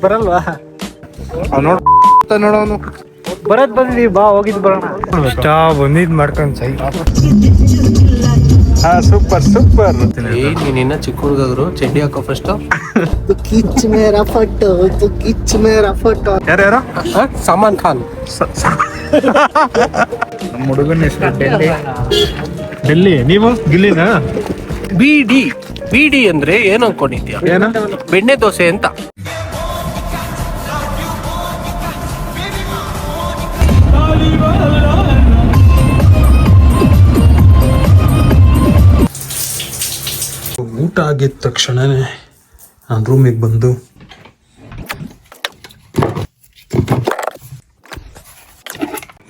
ಬರಲ್ವಾ? ನೋಡೋನು ಬರದ್ ಬಂದಿದೀವಿ, ಬಾ ಹೋಗಿದ್ ಬರೋಣ. ಬಂದಿದ್ ಮಾಡ್ಕೊಂಡ್ ಸೈ. ಹಾ ಸೂಪರ್ ಸೂಪರ್. ನೀನಿನ್ನ ಚಿಕ್ಕ ಹುಡುಗರು ಚಡ್ಡಿ ಹಾಕೋ ಫಸ್ಟ್. ಕಿಚ್ ಮೇರಾ ಫೋಟೋ, ಕಿಚ್ ಮೇರಾ ಫೋಟೋ. ಯಾರ್ಯಾರು? ಸಲ್ಮಾನ್ ಖಾನ್. ನಮ್ಮ ಹುಡುಗನ ಹೆಸರು ಡೆಲ್ಲಿ. ನೀವು ಗಿಲ್ಲಿನಾ? ಬಿಡಿ ಅಂದ್ರೆ ಏನು ಅನ್ಕೊಂಡಿದ್ಯಾ? ಏನ? ಬೆಣ್ಣೆ ದೋಸೆ ಅಂತ. ಊಟ ಆಗಿದ ತಕ್ಷಣನೇ ನಾನು ರೂಮಿಗೆ ಬಂದು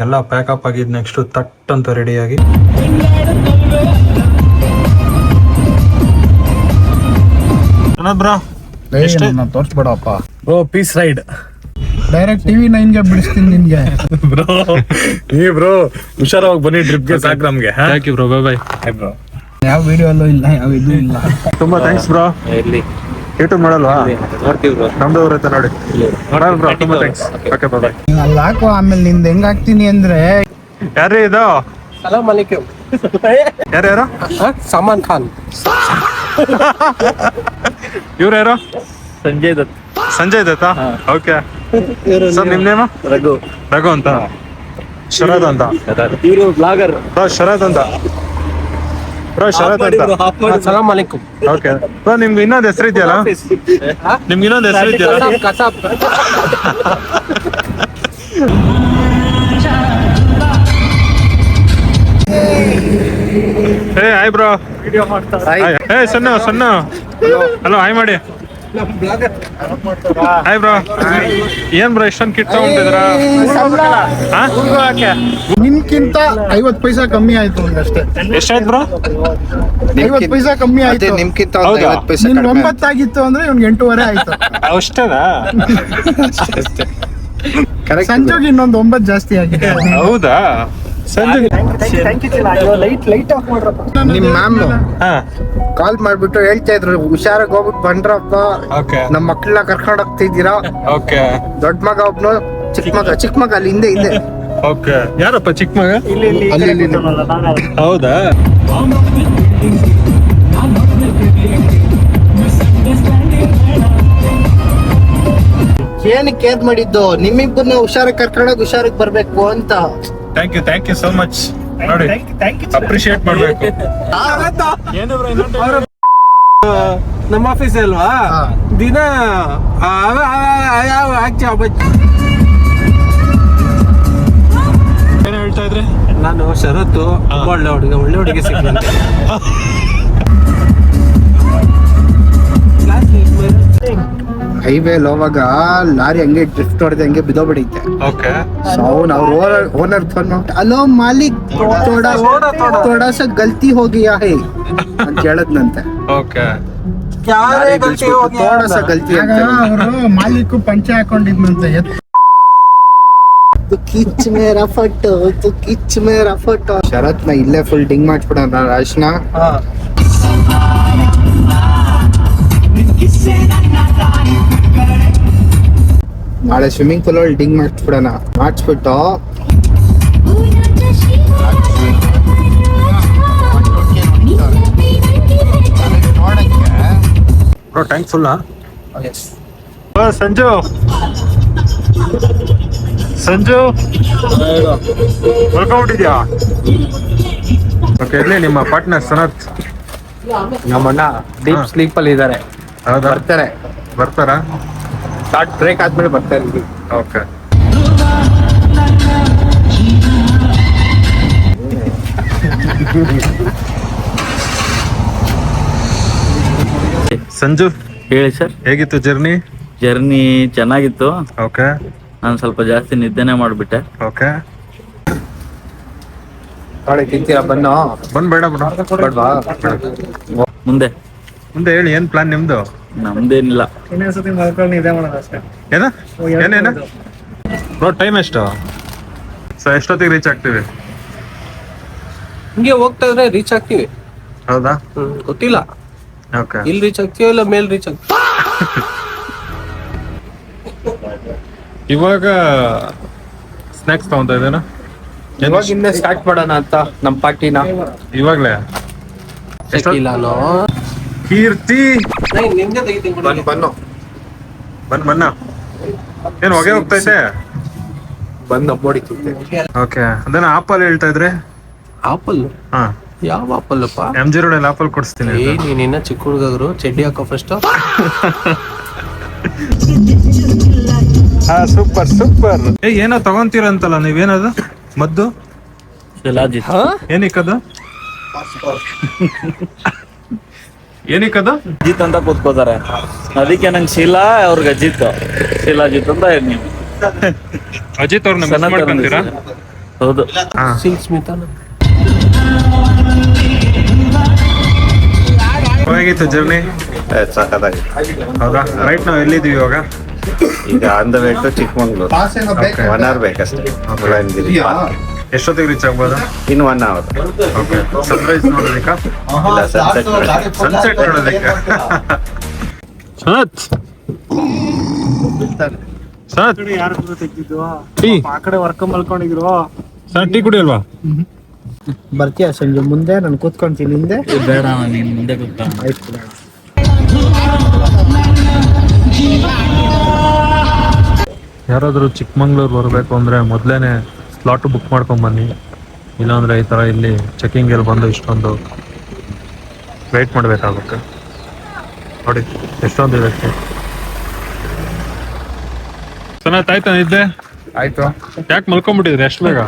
ಎಲ್ಲ ಪ್ಯಾಕಪ್ ಆಗಿದ್ ನೆಕ್ಸ್ಟ್ ತಟ್ ಅಂತ ರೆಡಿಯಾಗಿ ಬ್ರೋ ತೋರ್ಸ್ಬೇಡಪ್ಪ bro peace ride direct TV 9 ಬಿಡಿಸ್ತೀನಿ ನಿನ್ಗೆ. ಬ್ರೋ ಹುಷಾರಾಗಿ ಬನ್ನಿ ಟ್ರಿಪ್ಗೆ. ಸಾಕು ನಮ್ಗೆ. Thank you bro. Bye bro. ಯಾವ ವಿಡಿಯೋ ಅಲ್ಲೂ ಇಲ್ಲ, ಯಾವ ಇದು ಇಲ್ಲ. ತುಂಬಾ ಥ್ಯಾಂಕ್ಸ್ ಬ್ರೋ. ಎಲ್ಲಿ ಯೂಟ್ಯೂಬ್ ಮಾಡಲ್ವಾ? ನೋಡ್ತೀವಿ ಬ್ರೋ. ನಮ್ದು ಐತೆ ನೋಡಿ. ಬ್ರೋ ತುಂಬಾ ಥ್ಯಾಂಕ್ಸ್. Okay by. ಅಲ್ಲಿ ಹಾಕೋ, ಆಮೇಲೆ ನಿಂದ ಹೆಂಗ್ ಹಾಕ್ತೀನಿ ಅಂದ್ರೆ. ಯಾರೇ ಇದು? ಸಲಾಮ್ ಅಲೈಕುಮ್. ಯಾರ್ಯಾರು? ಸಲ್ಮಾನ್ ಖಾನ್. ಇವ್ರು ಯಾರು? ಸಂಜಯ್ ದತ್. ದತ್ತಾ? ಓಕೆ ಸರ್, ನಿಮ್ ನೇಮ? ರಘು ಅಂತ. ಶರದ್ ಅಂತ. ಇವರು ಬ್ಲಾಗರ್. ಬ್ರೋ ಶರದ್ ಅಂತ. ಸಲಾಮ್ ಅಲೈಕುಮ್. ಓಕೆ ಬ್ರೋ, ನಿಮ್ಗೆ ಇನ್ನೊಂದು ಹೆಸರು ಇದೆಯಲ್ಲ? ನಿಮ್ಗೆ ಇನ್ನೊಂದು ಹೆಸರು ಇದೆಯಲ್ಲ? ಕಸಾಬ್. ಹೇ ಹಾಯ್ ಬ್ರೋ. ಹೇ ಸಣ್ಣ ಹಲೋ ಹಾಯ್ ಮಾಡಿ. Hi bro. ಏನ್ ಬ್ರೋ ಇಷ್ಟೊಂದು ಕಿಟ್ ತಗೊಂಡಿದ್ರ? ನಿನ್ಕಿಂತ 50 ಪೈಸಾ ಕಮ್ಮಿ ಆಯ್ತು ಅಷ್ಟೇ. ಎಷ್ಟಾಯ್ತು ಬ್ರೋ? 50 ಪೈಸಾ ಕಮ್ಮಿ ಆಯ್ತು. ನಿಮ್ಗಿಂತ 50 ಪೈಸಾ 9 ಆಗಿತ್ತು ಅಂದ್ರೆ ಇವ್ನಿಗೆ 8.5 ಆಯ್ತು. ಅಷ್ಟೇನಾ? ಸಂಜೆಗೆ ಇನ್ನೊಂದು 9 ಜಾಸ್ತಿ ಆಗಿದೆ. ಹೌದಾ? ಸಂಜೆ ನಿಮ್ ಮ್ಯಾಮ್ ಹಾ ಕಾಲ್ ಮಾಡ್ಬಿಟ್ಟು ಹೇಳ್ತಾ ಇದ್ರು, ಹುಷಾರಾಗಿ ಹೋಗ್ಬಿಟ್ಟು ಬಂದ್ರಪ್ಪ, ಓಕೆ ನಮ್ ಮಕ್ಳನ್ನ ಕರ್ಕೊಂಡು ಹೋಗ್ತಿದ್ದೀರಾ. ಓಕೆ ದೊಡ್ಡ ಮಗ ಒಬ್ನು, ಚಿಕ್ಕ ಮಗ ಅಲ್ಲಿ ಹಿಂದೆ ಓಕೆ. ಯಾರಪ್ಪ ಚಿಕ್ಕ ಮಗ? ಅಲ್ಲಿ ಹೌದಾ? ಏನಕ್ಕೆ ಕೇರ್ ಮಾಡಿದ್ದು, ನಿಮ್ಮಿಬ್ಬರನ್ನ ಹುಷಾರಾಗಿ ಕರ್ಕೊಂಡೋಗಿ ಹುಷಾರಾಗಿ ಬರ್ಬೇಕು ಅಂತ. Thank you so much. ನೋಡಿ ಅಪ್ರಿಶಿಯೇಟ್ ಮಾಡ್ಬೇಕು. ನಮ್ಮ ಆಫೀಸ್ ಅಲ್ವಾ, ದಿನ ಏನ್ ಹೇಳ್ತಾ ಇದ್ರಿ? ನಾನು ಶರತ್ತು ಒಳ್ಳೆ ಹುಡುಗಿ ಸಿಗ್ತೀನಿ. ಹೈವೇ ಹೋವಾಗ ಲಾರಿ ಹಂಗೆ ಡ್ರಿಫ್ಟ್ ಹೊಡೆದ ಹಂಗೆ ಬಿದ್ದೋಗ್ಬಿಡೈತೆ. ಓಕೆ ಸೊ ಅವ್ರ ಓನರ್ ಫೋನ್ ಹಲೋ ಮಾಲಿಕ್, ಥೋಡಾ ಸಾ ಗಲ್ತಿ ಹೋಗಿಯಾ ಹೇ ಅಂತ ಹೇಳದ್ನಂತೆ. ಓಕೆ ಥೋಡಾ ಸಾ ಗಲ್ತಿ ಅಂತ ಅವರು ಮಾಲಿಕ್ ಪಂಚೆ ಹಾಕೊಂಡಿದ್ನಂತೆ. ಕಿಚ್ ಮೇರಾ ಫೋಟೋ, ಕಿಚ್ ಮೇರಾ ಫೋಟೋ. ಶರತ್ ನ ಇಲ್ಲೇ ಫುಲ್ ಡಿಂಗ್ ಮಾಡ್ಬಿಡೋಣ ರಾಶ್ನ. ನಾಳೆ ಸ್ವಿಮ್ಮಿಂಗ್ ಪೂಲ್ ಅಲ್ಲಿ ಡಿಂಗ್ ಮಾಡಿಸ್ಬಿಡೋಣ. ಮಾಡಿಸ್ಬಿಟ್ಟು ಬ್ರೋ ಟ್ಯಾಂಕ್ ಫುಲ್ಲಾ? ಸಂಜು ಮಲ್ಕೊಂಡ್ಬಿಟ್ಟಿದ್ಯಾ? ಓಕೆ, ಇರ್ಲಿ ನಿಮ್ಮ ಪಾರ್ಟ್ನರ್ ಸನತ್. ನಮ್ಮಣ್ಣ ಡೀಪ್ ಸ್ಲೀಪ್ ಅಲ್ಲಿ ಇದಾರೆ. ಹೌದಾ? ಬರ್ತಾರಾ? ಶಾರ್ಟ್ ಬ್ರೇಕ್ ಆದ್ಮೇಲೆ ಬರ್ತಾರೆ. ಓಕೆ ಸಂಜು ಹೇಳಿ ಸರ್. ಹೇಗಿತ್ತು ಜರ್ನಿ ಚೆನ್ನಾಗಿತ್ತು. ಓಕೆ ನಾನು ಸ್ವಲ್ಪ ಜಾಸ್ತಿ ನಿದ್ದೆನೆ ಮಾಡ್ಬಿಟ್ಟೆ. ಓಕೆ ನಾಳೆ ತಿಂತೀರಾ? ಬೇಡ ಬೇಡ್ವಾ? ಮುಂದೆ ಹೇಳಿ, ಏನ್ ಪ್ಲಾನ್ ನಿಮ್ದು? ನಮ್ದೇನಿಲ್ಲ. ಏನೇನ ಬ್ರೋ? ಟೈಮ್ ಎಷ್ಟು? ಎಷ್ಟೊತ್ತಿಗೆ ರೀಚ್ ಆಗ್ತೀವಿ? ಹಿಂಗೆ ಹೋಗ್ತಾ ಇದ್ರೆ ರೀಚ್ ಆಗ್ತೀವಿ. ಹೌದಾ? ಗೊತ್ತಿಲ್ಲ ಓಕೆ. ಇಲ್ಲಿ ರೀಚ್ ಆಗ್ತೀವಿ ಇಲ್ಲ ಮೇಲ್ ರೀಚ್ ಆಗ್ತೀವಿ. ಇವಾಗ ಸ್ನಾಕ್ಸ್ ತಗೊಂತ ಇದ್ದೇನ ಇವಾಗಿಂದ ಸ್ಟಾರ್ಟ್ ಮಾಡೋಣ ಅಂತ ನಮ್ಮ ಪಾರ್ಟಿನ. ಇವಾಗ್ಲೇ ಶಕೀಲಾನೋ ಕೀರ್ತಿ ನಿಂಗೆ ತೆಗಿತೀನಿ. ಬನ್ನು ಬನ್ನ ಏನ್ ಹೊಗೆ ಹೋಗ್ತೈತೆ. ಬಂದು ನೋಡಿ. ಓಕೆ ಅದನ್ನ ಆಪಲ್ ಹೇಳ್ತಾ ಇದ್ರೆ. ಆಪಲ್ ಹಾ ಯಾವ ಆಪಲ್ ಅಪ್ಪ? MG ರೋಡ್ ಅಲ್ಲಿ ಆಪಲ್ ಕೊಡಿಸ್ತೀನಿ. ನೀನಿನ್ನ ಚಿಕ್ಕ ಹುಡುಗರು ಚಡ್ಡಿ ಹಾಕೋ ಫಸ್ಟ್. ಹಾ ಸೂಪರ್ ಏನೋ ತಗೊಂತೀರಂತಲ್ಲ ನೀವೇನದು ಮದ್ದು ಶಿಲಾಜಿತ್ ಏನಿಕ್ಕದು ಏನಿಕ್ಕದು ಅಜಿತ್ ಅಂತ ಕೂತ್ಕೋತಾರೆ, ಅದಕ್ಕೆ ನಂಗೆ ಶೀಲಾ ಅವ್ರಿಗೆ ಶಿಲಾಜಿತ್ ಅಂತ ಹೇಳಿ ನೀವು. ಅಜಿತ್ ಅವ್ರನ್ನ ಮಿಸ್ ಮಾಡ್ಕೊಂತೀರಾ? ಹೌದು. ಹಾ ಸಿಲ್ಕ್ ಸ್ಮಿತಾನ ಹೇಗಿತ್ತು ಜರ್ನಿ? ಸಾಕಾಗಿ ಹೌದಾ? ರೈಟ್ ನಾವು ಎಲ್ಲಿದ್ದೀವಿ ಇವಾಗ? ಈಗ on the way to Chikmagalur. 1 hour ಬೇಕಷ್ಟೇ. ಮುಳ್ಳಯ್ಯನಗಿರಿ ಪಾರ್ಕ್. ಎಷ್ಟೊತ್ತಿಗೆ ರೀಚ್ ಆಗ್ಬೋದು? ಇನ್ನು 1 hour. Okay Sunrise ನೋಡೋದಕ್ಕ? ಇಲ್ಲ, ಸನ್ಸೆಟ್ ಸನ್ಸೆಟ್ ನೋಡೋದಕ್ಕೆ. ಸನತ್ ಟೀ ಆ ಕಡೆ ವರ್ಕ್ ಮಲ್ಕೊಂಡಿದ್ರು. ಸರ್ ಟೀ ಕುಡಿಯಲ್ವಾ? ಬರ್ತೀಯ ಸಂಜೆ ಮುಂದೆ? ನಾನು ಕೂತ್ಕೊಂತೀನಿ ಹಿಂದೆ. ಬೇಡ ನೀನ್ ಮುಂದೆ ಕೂತ್ಕೊ. ಆಯ್ತು. ಯಾರಾದರೂ ಚಿಕ್ಕಮಂಗ್ಳೂರು ಬರಬೇಕು ಅಂದರೆ ಮೊದಲೇ ಸ್ಲಾಟು ಬುಕ್ ಮಾಡ್ಕೊಂಡು ಬನ್ನಿ. ಇಲ್ಲಾಂದರೆ ಈ ಥರ ಇಲ್ಲಿ ಚೆಕಿಂಗಲ್ಲಿ ಬಂದು ಇಷ್ಟೊಂದು ವೆಯ್ಟ್ ಮಾಡಬೇಕಾಗುತ್ತೆ. ನೋಡಿ ಎಷ್ಟೊಂದು ಇದಕ್ಕೆ. ಸನತ್ ಆಯ್ತಾ ನಿದ್ದೆ? ಆಯ್ತು. ಯಾಕೆ ಮಲ್ಕೊಂಡ್ಬಿಟ್ಟಿದ್ರಿ ಅಷ್ಟು ಬೇಗ?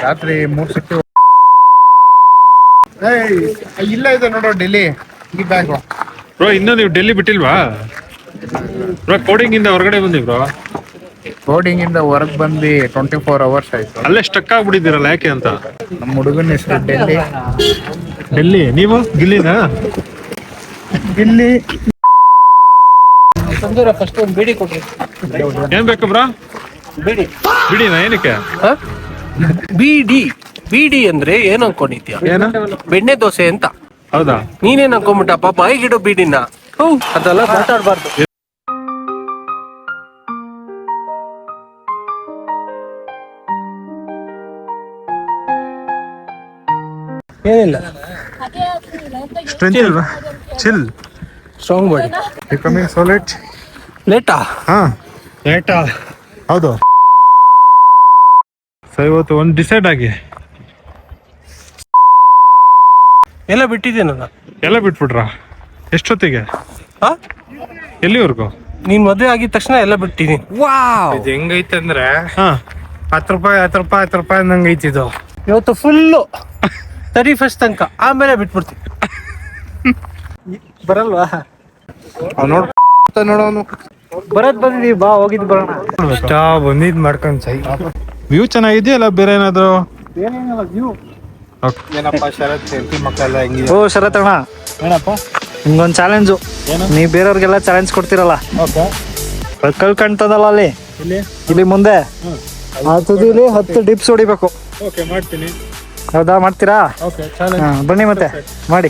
ರಾತ್ರಿ 3 ಸತಿ. ಇಲ್ಲ ಇದೆ ನೋಡೋ ಡೆಲ್ಲಿ ಈ ಬ್ಯಾಗು. ಬ್ರೋ ಇನ್ನೂ ನೀವು ಡೆಲ್ಲಿ ಬಿಟ್ಟಿಲ್ವಾ? ಬ್ರೋ ಕೋಡಿಂಗ್ ಇಂದ ಹೊರಗಡೆ ಬಂದಿ ಬ್ರೋ. ಬೋರ್ಡಿಂಗ್ ಇಂದ ಹೊರಗೆ ಬಂದು 24 hours ಆಯ್ತು. ಅಲ್ಲೇ ಸ್ಟಕ್ ಆಗ್ಬಿಟ್ಟಿದ್ದೀರಲ್ಲ ಯಾಕೆ ಅಂತ? ನಮ್ಮ ಹುಡುಗನ ಹೆಸರು ಡೆಲ್ಲಿ. ಡೆಲ್ಲಿ. ನೀವು ಗಿಲ್ಲಿನಾ? ಗಿಲ್ಲಿ. ಸಂಜೂರ ಫಸ್ಟ್ ಒಂದು ಬೇಡಿ ಕೊಡ್ರಿ. ಏನ್ ಬೇಕು ಬ್ರೋ? ಬೇಡಿ. ಬಿಡಿನಾ ಏನಕ್ಕೆ? ಬಿಡಿ ಅಂದ್ರೆ ಏನು ಅನ್ಕೊಂಡಿದ್ಯಾ? ಏನು? ಬೆಣ್ಣೆ ದೋಸೆ ಅಂತ. ಹೌದಾ? ನೀನೇನ್ ಅನ್ಕೊಂಬಿಟ್ಟಪ್ಪ ಬಾಯಿಗಿಡೋ ಬೀಡಿನ. ಅದೆಲ್ಲ ಮಾತಾಡ್ಬಾರ್ದು. ಏನಿಲ್ಲ, ಸ್ಟ್ರೆಂತ್ ಇಲ್ವಾ? Chill. Strong body. Becoming so late. ಲೇಟಾ? ಹಾ ಲೇಟಾ? ಹೌದು. ಸೊ ಇವತ್ತು ಒಂದು ಡಿಸೈಡ್ ಆಗಿ ಎಲ್ಲ ಬಿಟ್ಟಿದ್ದೀನಲ್ಲ. ಎಲ್ಲ ಬಿಟ್ಬಿಟ್ರಾ? ಎಷ್ಟೊತ್ತಿಗೆ? ಹಾ, ಎಲ್ಲಿವರೆಗೂ? ನೀನ್ ಮದುವೆ ಆಗಿದ ತಕ್ಷಣ ಎಲ್ಲ ಬಿಟ್ಟಿದೀನಿ. ಇದು ಹೆಂಗೈತಂದ್ರೆ ಹಾ 10 ರೂಪಾಯಿ ನಂಗೆ ಐತಿದು. ಇವತ್ತು ಫುಲ್ಲು 31st ತನಕ, ಆಮೇಲೆ ಬಿಟ್ಬಿಡ್ತೀನಿ. ಬರಲ್ವಾ? ನೋಡೋನು ಬರದ್ ಬಂದಿದೀವಿ, ಬಾ ಹೋಗಿದ್ ಬರೋಣ. ಬಂದಿದ್ ಮಾಡ್ಕೊಂಡ್ ಸೈ. ವ್ಯೂ ಚೆನ್ನಾಗಿದೆಯಲ್ಲ ಬೇರೆ ಏನಾದ್ರು? ಏನಪ್ಪ ಶರತ್ ಹೆಂಡತಿ ಮಕ್ಕಳೆಲ್ಲ ಹೆಂಗಿದೆ? ಓ ಶರತ್ ಅಣ್ಣ, ಏನಪ್ಪ ನಿಮ್ಗೊಂದು ಚಾಲೆಂಜು. ನೀ ಬೇರೆಯವ್ರಿಗೆಲ್ಲ ಚಾಲೆಂಜ್ ಕೊಡ್ತಿರಲ್ಲ, ಕಲ್ ಕಾಣ್ತದಲ್ಲ ಅಲ್ಲಿ, ಇಲ್ಲಿ ಮುಂದೆ ಆ ತುದಿಲಿ 10 ಡಿಪ್ಸ್ ಹೊಡಿಬೇಕು. ಓಕೆ ಮಾಡ್ತೀನಿ. ಹೌದಾ? ಮಾಡ್ತೀರಾ? ಹಾ, ಬನ್ನಿ ಮತ್ತೆ ಮಾಡಿ.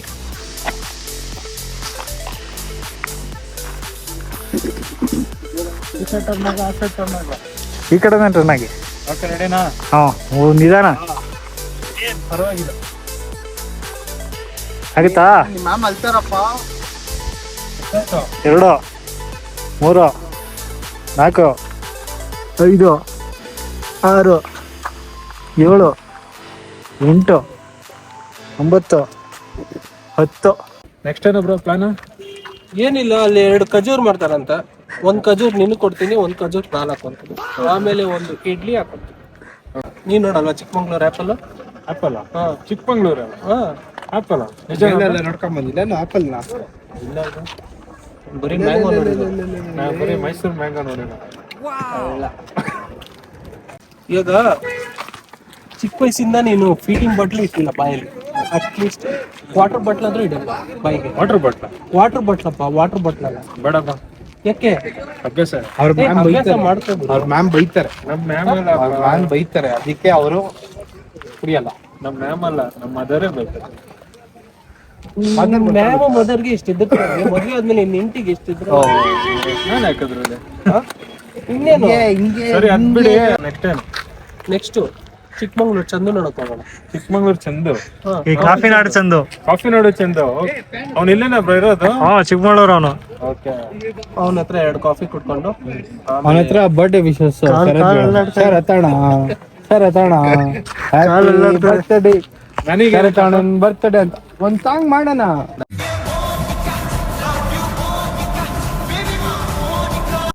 ಈ ಕಡೆ ಟರ್ನ್ ಆಗಿ. ಹಾ, ನಿಧಾನ. ಆಗುತ್ತಾ? ಮ್ಯಾಮ್ ಅಲ್ತಾರಪ್ಪ. 2 3 4 5 6 7 8 9 10. ನೆಕ್ಸ್ಟ್ ಏನೋ ಬ್ರೋ ಪ್ಲಾನ್? ಏನಿಲ್ಲ, ಅಲ್ಲಿ 2 ಖಜೂರ್ ಮಾಡ್ತಾರಂತ. 1 ಖಜೂರ್ ನಿನಗೆ ಕೊಡ್ತೀನಿ, 1 ಖಜೂರ್ ನಾನು ಹಾಕೊಂತೀನಿ. ಆಮೇಲೆ 1 ಇಡ್ಲಿ ಹಾಕೊಂತೀನಿ. ನೀನ್ ನೋಡಲ್ವಾ ಚಿಕ್ಕಮಂಗ್ಳೂರ್ ಆಪಲ್? ಆಪಲ್? ಹಾ, ಚಿಕ್ಕಮಂಗ್ಳೂರ ಹಾ, ಆಪಲ್ ನಿಜ ನೋಡ್ಕೊಂಡ್ ಬಂದಿಲ್ಲ ಆಪಲ್ನ. ಇಲ್ಲ ಬರೀ ಮ್ಯಾಂಗೋ ನೋಡಿಲ್ಲ. ನಾನು ಬರೀ ಮೈಸೂರು ಮ್ಯಾಂಗೋ ನೋಡಿಲ್ಲ. ಇವಾಗ ಚಿಕ್ಕ ವಯಸ್ಸಿಂದ ನೀನು ಫೀಡಿಂಗ್ ಬಾಟ್ಲ್ ಇಟ್ಟಿಲ್ಲ ಬಾಯಲ್ಲಿ. ಅಟ್ಲೀಸ್ಟ್ ವಾಟರ್ ಬಾಟ್ಲ್ ಆದ್ರೂ ಇಡಲ್ಲ ಬಾಯಿಗೆ. ವಾಟರ್ ಬಾಟ್ಲ? ವಾಟರ್ ಬಾಟ್ಲಪ್ಪ, ವಾಟರ್ ಬಾಟ್ಲ್ ಅಲ್ಲ. ಬೇಡಪ್ಪ, ಯಾಕೆ? ಅಭ್ಯಾಸ. ಅವ್ರ ಮ್ಯಾಮ್ ಬೈತಾರೆ. ಮಾಡ್ಕೋಬಹುದು. ಅವ್ರ ಮ್ಯಾಮ್ ಬೈತಾರೆ. ನಮ್ಮ ಮ್ಯಾಮ್ ಅಲ್ಲ, ಅವ್ರ ಮ್ಯಾಮ್ ಬೈತಾರೆ, ಅದಕ್ಕೆ ಅವರು ಕುಡಿಯಲ್ಲ. ನಮ್ಮ ಮ್ಯಾಮ್ ಅಲ್ಲ, ನಮ್ಮ ಮದರೇ ಬೇಕು. ಮ್ಯಾಮ್ ಮದರ್ಗೆ ಎಷ್ಟಿದ್ರು, ಮದುವೆ ಆದ್ಮೇಲೆ ನಿನ್ನ ಹೆಂಡತಿಗೆ ಎಷ್ಟಿದ್ರು. ನಾನು ಯಾಕದ್ರಲ್ಲಿ ಇನ್ನೇನು ಹಿಂಗೆ ಸರಿ ಅದ್ ಬಿಡಿ next time next Chikmagalur Chandu ನೋಡಕ್ ಹೋಗೋಣ. ಚಿಕ್ಕಮಂಗ್ಳೂರ್ ಚಂದು ಈ ಕಾಫಿ ನಾಡು ಚಂದು. ಕಾಫಿ ನೋಡು ಚಂದು ಅವ್ನು ಇಲ್ಲೇನ ಬ್ರೋ ಇರೋದು? ಹಾ ಚಿಕ್ಕಮಗಳೂರು ಅವನು. ಓಕೆ. ಅವನ ಹತ್ರ 2 ಕಾಫಿ ಕುಟ್ಕೊಂಡು ಅವನ ಹತ್ರ ಬರ್ಡೇ ವಿಶಸ್ ಸರ್ ಅತಣ ಹ್ಯಾಪಿ ಬರ್ತ್ಡೇ ನನಗೆ ಬರ್ತ್ಡೇ ಅಂತ ಒಂದ್ ಸಾಂಗ್ ಮಾಡೋಣ.